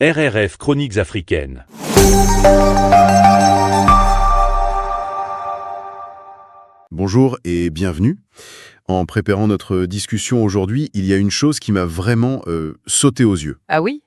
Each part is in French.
RRF Chroniques africaines. Bonjour et bienvenue. En préparant notre discussion aujourd'hui, il y a une chose qui m'a vraiment sauté aux yeux. Ah oui?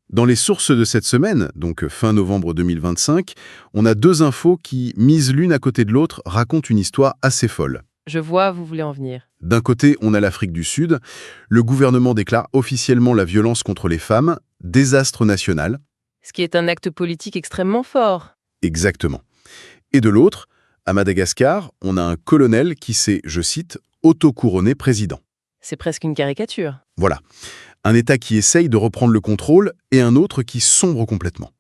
Dans les sources de cette semaine, donc fin novembre 2025, on a deux infos qui, mises l'une à côté de l'autre, racontent une histoire assez folle. Je vois, vous voulez en venir. D'un côté, on a l'Afrique du Sud. Le gouvernement déclare officiellement la violence contre les femmes, désastre national. Ce qui est un acte politique extrêmement fort. Exactement. Et de l'autre, à Madagascar, on a un colonel qui s'est, je cite, autocouronné président. C'est presque une caricature. Voilà. Un État qui essaye de reprendre le contrôle et un autre qui sombre complètement.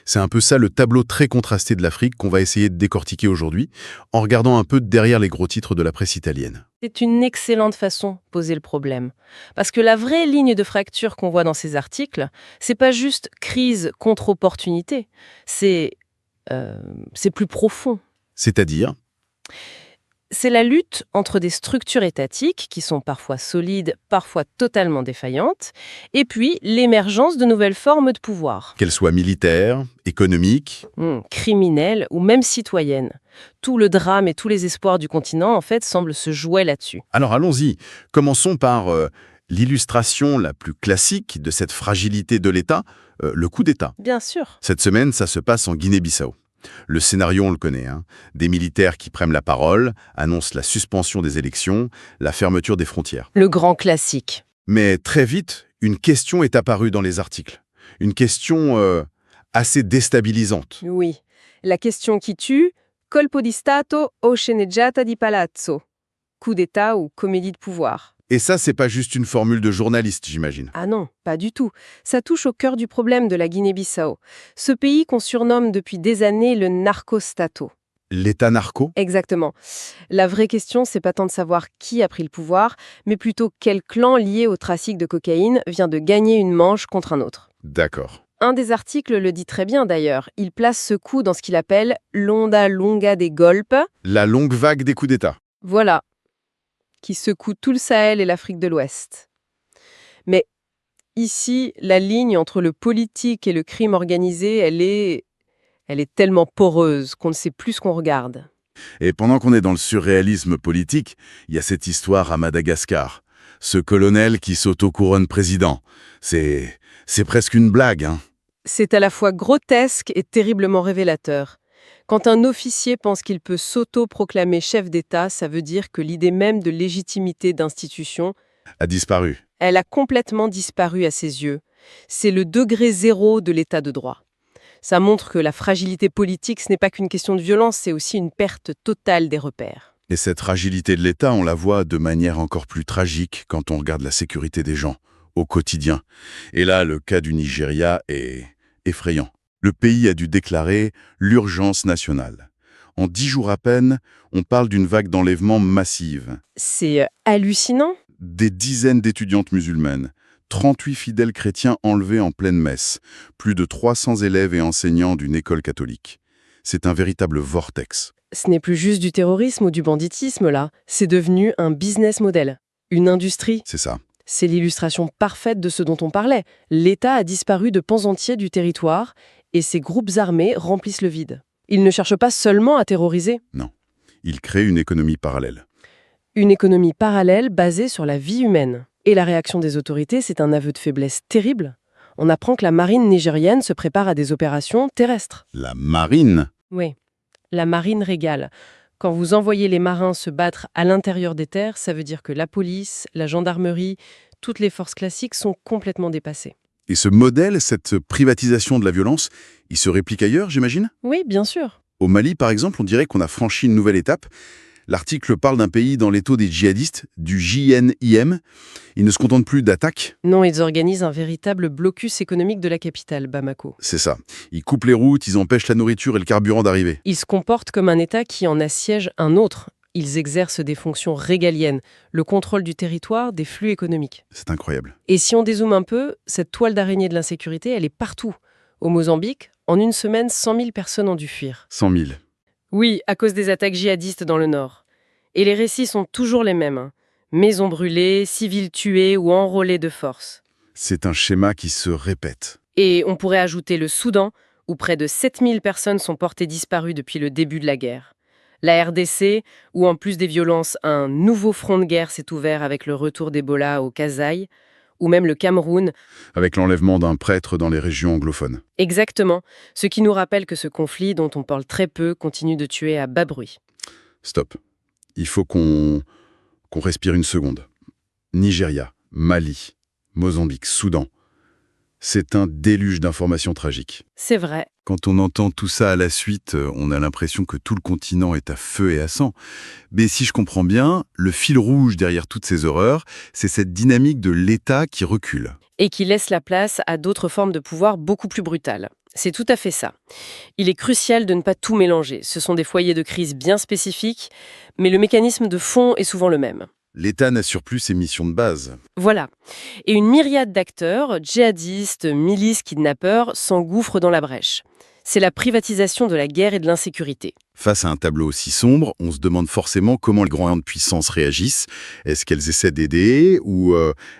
C'est un peu ça le tableau très contrasté de l'Afrique qu'on va essayer de décortiquer aujourd'hui, en regardant un peu derrière les gros titres de la presse italienne. C'est une excellente façon de poser le problème. Parce que la vraie ligne de fracture qu'on voit dans ces articles, c'est pas juste crise contre opportunité. C'est plus profond. C'est-à-dire, C'est la lutte entre des structures étatiques qui sont parfois solides, parfois totalement défaillantes, et puis l'émergence de nouvelles formes de pouvoir, qu'elle soit militaire, économique, criminelles ou même citoyennes. Tout le drame et tous les espoirs du continent, en fait, semblent se jouer là-dessus. Alors allons-y, commençons par l'illustration la plus classique de cette fragilité de l'État, le coup d'État. Bien sûr. Cette semaine, ça se passe en Guinée-Bissau. Le scénario, on le connaît, hein. Des militaires qui prennent la parole, annoncent la suspension des élections, la fermeture des frontières. Le grand classique. Mais très vite, une question est apparue dans les articles. Une question assez déstabilisante. Oui. La question qui tue, colpo di Stato o sceneggiata di palazzo. Coup d'État ou comédie de pouvoir. Et ça, c'est pas juste une formule de journaliste, j'imagine. Ah non, pas du tout. Ça touche au cœur du problème de la Guinée-Bissau. Ce pays qu'on surnomme depuis des années le narco-stato. L'État narco? Exactement. La vraie question, c'est pas tant de savoir qui a pris le pouvoir, mais plutôt quel clan lié au trafic de cocaïne vient de gagner une manche contre un autre. D'accord. Un des articles le dit très bien d'ailleurs. Il place ce coup dans ce qu'il appelle l'onda longa des golpes. La longue vague des coups d'État. Voilà. Qui secoue tout le Sahel et l'Afrique de l'Ouest. Mais ici, la ligne entre le politique et le crime organisé, elle est tellement poreuse qu'on ne sait plus ce qu'on regarde. Et pendant qu'on est dans le surréalisme politique, il y a cette histoire à Madagascar. Ce colonel qui s'auto-couronne président. C'est presque une blague, hein. C'est à la fois grotesque et terriblement révélateur. Quand un officier pense qu'il peut s'auto-proclamer chef d'État, ça veut dire que l'idée même de légitimité d'institution, A disparu. elle a complètement disparu à ses yeux. C'est le degré zéro de l'État de droit. Ça montre que la fragilité politique, ce n'est pas qu'une question de violence, c'est aussi une perte totale des repères. Et cette fragilité de l'État, on la voit de manière encore plus tragique quand on regarde la sécurité des gens, au quotidien. Et là, le cas du Nigeria est effrayant. Le pays a dû déclarer l'urgence nationale. En 10 jours à peine, on parle d'une vague d'enlèvements massive. C'est hallucinant. Des dizaines d'étudiantes musulmanes, 38 fidèles chrétiens enlevés en pleine messe, plus de 300 élèves et enseignants d'une école catholique. C'est un véritable vortex. Ce n'est plus juste du terrorisme ou du banditisme, là. C'est devenu un business model, une industrie. C'est ça. C'est l'illustration parfaite de ce dont on parlait. L'État a disparu de pans entiers du territoire et ces groupes armés remplissent le vide. Ils ne cherchent pas seulement à terroriser. Non. Il crée une économie parallèle. Une économie parallèle basée sur la vie humaine. Et la réaction des autorités, c'est un aveu de faiblesse terrible. On apprend que la marine nigérienne se prépare à des opérations terrestres. La marine? Oui, la marine régale. Quand vous envoyez les marins se battre à l'intérieur des terres, ça veut dire que la police, la gendarmerie, toutes les forces classiques sont complètement dépassées. Et ce modèle, cette privatisation de la violence, il se réplique ailleurs, j'imagine? Oui, bien sûr. Au Mali, par exemple, on dirait qu'on a franchi une nouvelle étape. L'article parle d'un pays dans l'étau des djihadistes, du JNIM. Ils ne se contentent plus d'attaques. Non, ils organisent un véritable blocus économique de la capitale, Bamako. C'est ça. Ils coupent les routes, ils empêchent la nourriture et le carburant d'arriver. Ils se comportent comme un État qui en assiège un autre. Ils exercent des fonctions régaliennes, le contrôle du territoire, des flux économiques. C'est incroyable. Et si on dézoome un peu, cette toile d'araignée de l'insécurité, elle est partout. Au Mozambique, en une semaine, 100 000 personnes ont dû fuir. 100 000. Oui, à cause des attaques djihadistes dans le nord. Et les récits sont toujours les mêmes. Maisons brûlées, civils tués ou enrôlés de force. C'est un schéma qui se répète. Et on pourrait ajouter le Soudan, où près de 7000 personnes sont portées disparues depuis le début de la guerre. La RDC, où en plus des violences, un nouveau front de guerre s'est ouvert avec le retour d'Ebola au Kasaï, ou même le Cameroun. Avec l'enlèvement d'un prêtre dans les régions anglophones. Exactement, ce qui nous rappelle que ce conflit, dont on parle très peu, continue de tuer à bas bruit. Stop. Il faut qu'on respire une seconde. Nigeria, Mali, Mozambique, Soudan. C'est un déluge d'informations tragiques. C'est vrai. Quand on entend tout ça à la suite, on a l'impression que tout le continent est à feu et à sang. Mais si je comprends bien, le fil rouge derrière toutes ces horreurs, c'est cette dynamique de l'État qui recule. Et qui laisse la place à d'autres formes de pouvoir beaucoup plus brutales. C'est tout à fait ça. Il est crucial de ne pas tout mélanger. Ce sont des foyers de crise bien spécifiques, mais le mécanisme de fond est souvent le même. L'État n'assure plus ses missions de base. Voilà. Et une myriade d'acteurs, djihadistes, milices, kidnappeurs, s'engouffrent dans la brèche. C'est la privatisation de la guerre et de l'insécurité. Face à un tableau aussi sombre, on se demande forcément comment les grandes puissances réagissent. Est-ce qu'elles essaient d'aider ou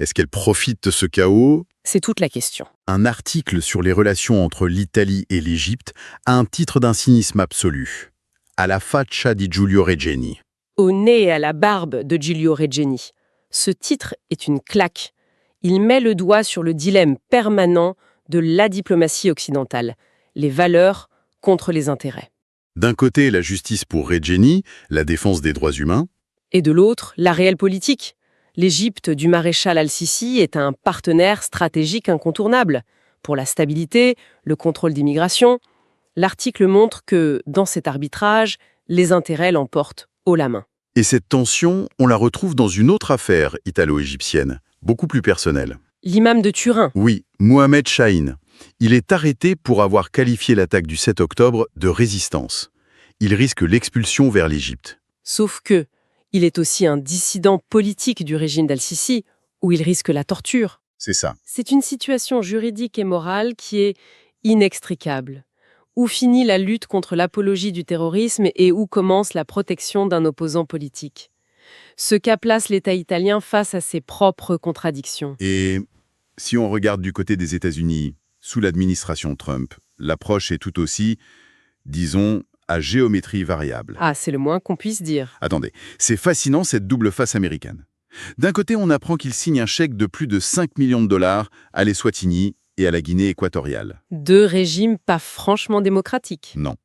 est-ce qu'elles profitent de ce chaos? C'est toute la question. Un article sur les relations entre l'Italie et l'Égypte a un titre d'un cynisme absolu. Alla faccia di Giulio Regeni. Au nez et à la barbe de Giulio Regeni. Ce titre est une claque. Il met le doigt sur le dilemme permanent de la diplomatie occidentale. Les valeurs contre les intérêts. D'un côté, la justice pour Regeni, la défense des droits humains. Et de l'autre, la réelle politique. L'Égypte du maréchal al-Sisi est un partenaire stratégique incontournable. Pour la stabilité, le contrôle d'immigration, l'article montre que, dans cet arbitrage, les intérêts l'emportent haut la main. Et cette tension, on la retrouve dans une autre affaire italo-égyptienne, beaucoup plus personnelle. L'imam de Turin. Oui, Mohamed Chahine. Il est arrêté pour avoir qualifié l'attaque du 7 octobre de résistance. Il risque l'expulsion vers l'Égypte. Sauf que, il est aussi un dissident politique du régime d'al-Sisi, où il risque la torture. C'est ça. C'est une situation juridique et morale qui est inextricable. Où finit la lutte contre l'apologie du terrorisme et où commence la protection d'un opposant politique? Ce cas place l'État italien face à ses propres contradictions. Et si on regarde du côté des États-Unis, sous l'administration Trump, l'approche est tout aussi, disons, à géométrie variable. Ah, c'est le moins qu'on puisse dire. Attendez, c'est fascinant cette double face américaine. D'un côté, on apprend qu'il signe un chèque de plus de 5 millions de dollars à l'Eswatini et à la Guinée équatoriale. Deux régimes pas franchement démocratiques. Non.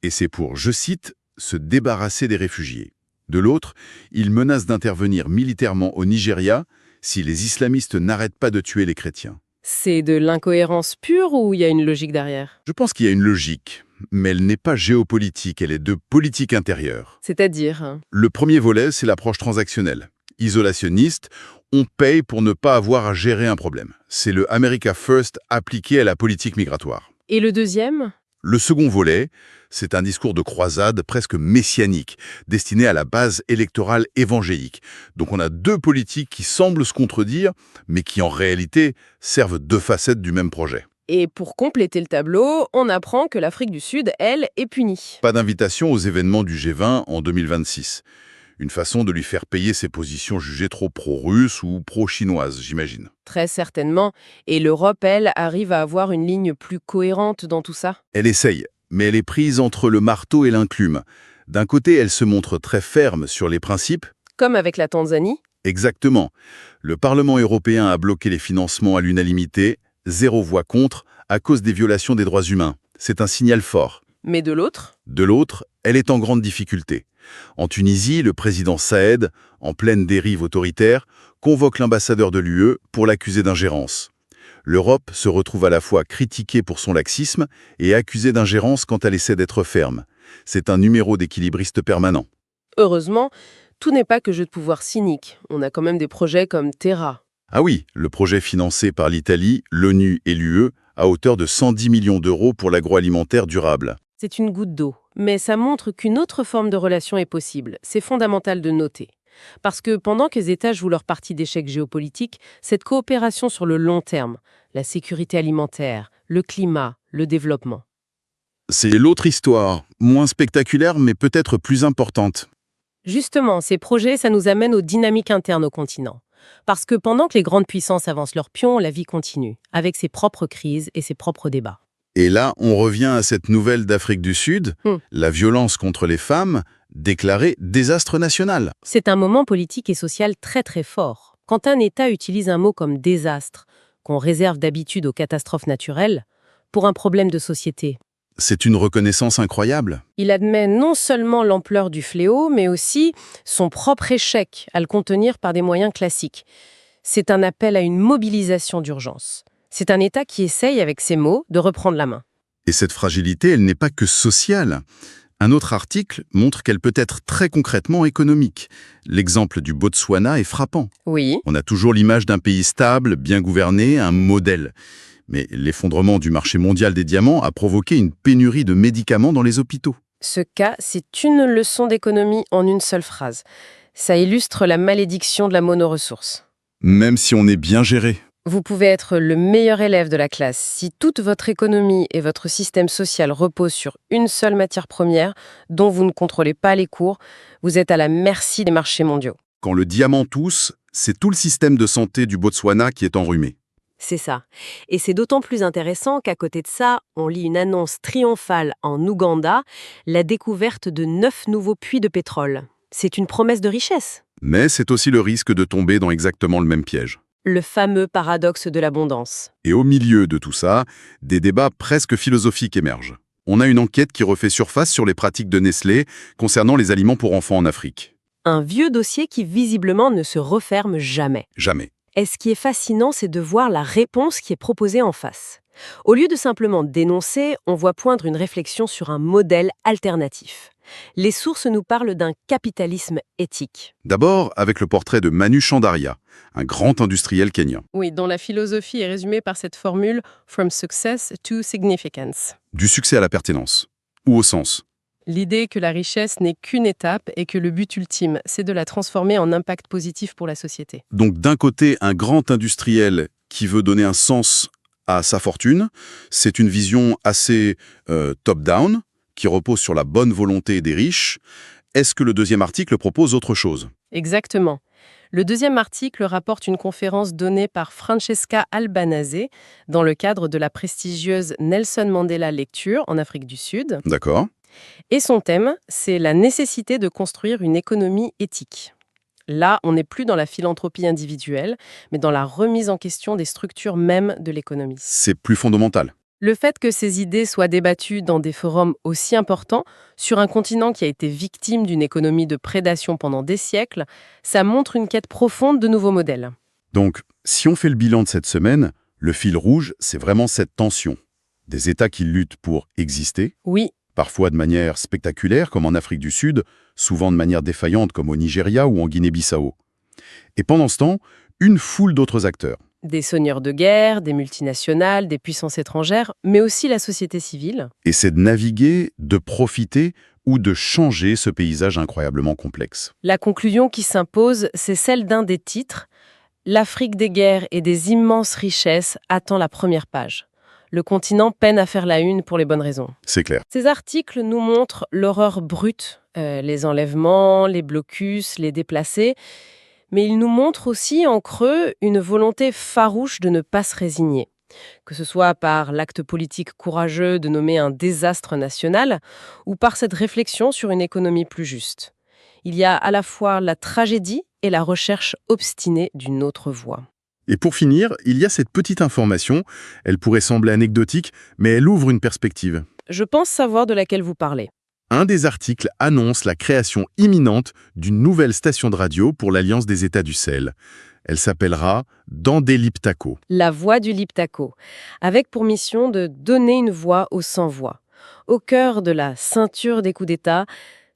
Et c'est pour, je cite, se débarrasser des réfugiés. De l'autre, il menace d'intervenir militairement au Nigeria si les islamistes n'arrêtent pas de tuer les chrétiens. C'est de l'incohérence pure ou il y a une logique derrière? Je pense qu'il y a une logique, mais elle n'est pas géopolitique, elle est de politique intérieure. C'est-à-dire? Le premier volet, c'est l'approche transactionnelle. Isolationniste, on paye pour ne pas avoir à gérer un problème. C'est le America First appliqué à la politique migratoire. Et le deuxième? Le second volet, c'est un discours de croisade presque messianique, destiné à la base électorale évangélique. Donc on a deux politiques qui semblent se contredire, mais qui en réalité servent deux facettes du même projet. Et pour compléter le tableau, on apprend que l'Afrique du Sud, elle, est punie. Pas d'invitation aux événements du G20 en 2026. Une façon de lui faire payer ses positions jugées trop pro-russes ou pro-chinoises, j'imagine. Très certainement. Et l'Europe, elle, arrive à avoir une ligne plus cohérente dans tout ça? Elle essaye, mais elle est prise entre le marteau et l'enclume. D'un côté, elle se montre très ferme sur les principes. Comme avec la Tanzanie? Exactement. Le Parlement européen a bloqué les financements à l'unanimité, 0 voix contre, à cause des violations des droits humains. C'est un signal fort. Mais de l'autre? De l'autre, elle est en grande difficulté. En Tunisie, le président Saïd, en pleine dérive autoritaire, convoque l'ambassadeur de l'UE pour l'accuser d'ingérence. L'Europe se retrouve à la fois critiquée pour son laxisme et accusée d'ingérence quand elle essaie d'être ferme. C'est un numéro d'équilibriste permanent. Heureusement, tout n'est pas que jeu de pouvoir cynique. On a quand même des projets comme Terra. Ah oui, le projet financé par l'Italie, l'ONU et l'UE à hauteur de 110 millions d'euros pour l'agroalimentaire durable. C'est une goutte d'eau, mais ça montre qu'une autre forme de relation est possible. C'est fondamental de noter. Parce que pendant que les États jouent leur partie d'échec géopolitique, cette coopération sur le long terme, la sécurité alimentaire, le climat, le développement. C'est l'autre histoire, moins spectaculaire mais peut-être plus importante. Justement, ces projets, ça nous amène aux dynamiques internes au continent. Parce que pendant que les grandes puissances avancent leurs pions, la vie continue, avec ses propres crises et ses propres débats. Et là, on revient à cette nouvelle d'Afrique du Sud, la violence contre les femmes, déclarée désastre national. C'est un moment politique et social très très fort. Quand un État utilise un mot comme désastre, qu'on réserve d'habitude aux catastrophes naturelles, pour un problème de société, C'est une reconnaissance incroyable. il admet non seulement l'ampleur du fléau, mais aussi son propre échec à le contenir par des moyens classiques. C'est un appel à une mobilisation d'urgence. C'est un État qui essaye, avec ces mots, de reprendre la main. Et cette fragilité, elle n'est pas que sociale. Un autre article montre qu'elle peut être très concrètement économique. L'exemple du Botswana est frappant. Oui, On a toujours l'image d'un pays stable, bien gouverné, un modèle. Mais l'effondrement du marché mondial des diamants a provoqué une pénurie de médicaments dans les hôpitaux. ce cas, c'est une leçon d'économie en une seule phrase. Ça illustre la malédiction de la monoressource. Même si on est bien géré. Vous pouvez être le meilleur élève de la classe. Si toute votre économie et votre système social reposent sur une seule matière première, dont vous ne contrôlez pas les cours, vous êtes à la merci des marchés mondiaux. Quand le diamant tousse, c'est tout le système de santé du Botswana qui est enrhumé. C'est ça. Et c'est d'autant plus intéressant qu'à côté de ça, on lit une annonce triomphale en Ouganda, la découverte de 9 nouveaux puits de pétrole. C'est une promesse de richesse. Mais c'est aussi le risque de tomber dans exactement le même piège. Le fameux paradoxe de l'abondance. Et au milieu de tout ça, des débats presque philosophiques émergent. On a une enquête qui refait surface sur les pratiques de Nestlé concernant les aliments pour enfants en Afrique. Un vieux dossier qui visiblement ne se referme jamais. Jamais. Et ce qui est fascinant, c'est de voir la réponse qui est proposée en face. Au lieu de simplement dénoncer, on voit poindre une réflexion sur un modèle alternatif. Les sources nous parlent d'un capitalisme éthique. D'abord avec le portrait de Manu Chandaria, un grand industriel kenyan. Oui, dont la philosophie est résumée par cette formule « from success to significance ». Du succès à la pertinence. Ou au sens. L'idée que la richesse n'est qu'une étape et que le but ultime, c'est de la transformer en impact positif pour la société. Donc d'un côté, un grand industriel qui veut donner un sens à sa fortune, c'est une vision assez top-down, qui repose sur la bonne volonté des riches. Est-ce que le deuxième article propose autre chose? Exactement. Le deuxième article rapporte une conférence donnée par Francesca Albanese dans le cadre de la prestigieuse Nelson Mandela Lecture en Afrique du Sud. D'accord. Et son thème, c'est la nécessité de construire une économie éthique. Là, on n'est plus dans la philanthropie individuelle, mais dans la remise en question des structures mêmes de l'économie. C'est plus fondamental. Le fait que ces idées soient débattues dans des forums aussi importants, sur un continent qui a été victime d'une économie de prédation pendant des siècles, ça montre une quête profonde de nouveaux modèles. Donc, si on fait le bilan de cette semaine, le fil rouge, c'est vraiment cette tension. Des États qui luttent pour exister, Oui, parfois de manière spectaculaire, comme en Afrique du Sud, souvent de manière défaillante, comme au Nigeria ou en Guinée-Bissau. Et pendant ce temps, une foule d'autres acteurs. des seigneurs de guerre, des multinationales, des puissances étrangères, mais aussi la société civile. Et c'est de naviguer, de profiter ou de changer ce paysage incroyablement complexe. La conclusion qui s'impose, c'est celle d'un des titres. L'Afrique des guerres et des immenses richesses attend la première page. Le continent peine à faire la une pour les bonnes raisons. C'est clair. Ces articles nous montrent l'horreur brute, les enlèvements, les blocus, les déplacés, mais ils nous montrent aussi en creux une volonté farouche de ne pas se résigner. Que ce soit par l'acte politique courageux de nommer un désastre national ou par cette réflexion sur une économie plus juste. Il y a à la fois la tragédie et la recherche obstinée d'une autre voie. Et pour finir, il y a cette petite information, elle pourrait sembler anecdotique, mais elle ouvre une perspective. Je pense savoir de laquelle vous parlez. Un des articles annonce la création imminente d'une nouvelle station de radio pour l'Alliance des États du Sahel. Elle s'appellera Dandé-Liptako. La voix du Liptako, avec pour mission de donner une voix aux sans-voix. Au cœur de la ceinture des coups d'État,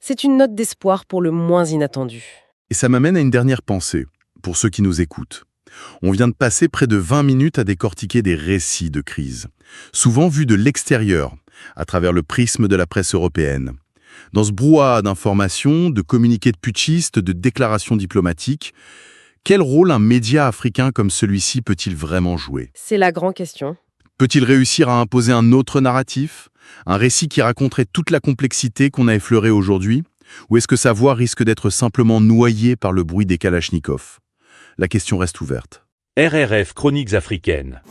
c'est une note d'espoir pour le moins inattendu. Et ça m'amène à une dernière pensée, pour ceux qui nous écoutent. On vient de passer près de 20 minutes à décortiquer des récits de crise, souvent vus de l'extérieur, à travers le prisme de la presse européenne. Dans ce brouhaha d'informations, de communiqués de putschistes, de déclarations diplomatiques, quel rôle un média africain comme celui-ci peut-il vraiment jouer? C'est la grande question. Peut-il réussir à imposer un autre narratif? Un récit qui raconterait toute la complexité qu'on a effleurée aujourd'hui? Ou est-ce que sa voix risque d'être simplement noyée par le bruit des kalachnikovs? La question reste ouverte. RRF Chroniques africaines.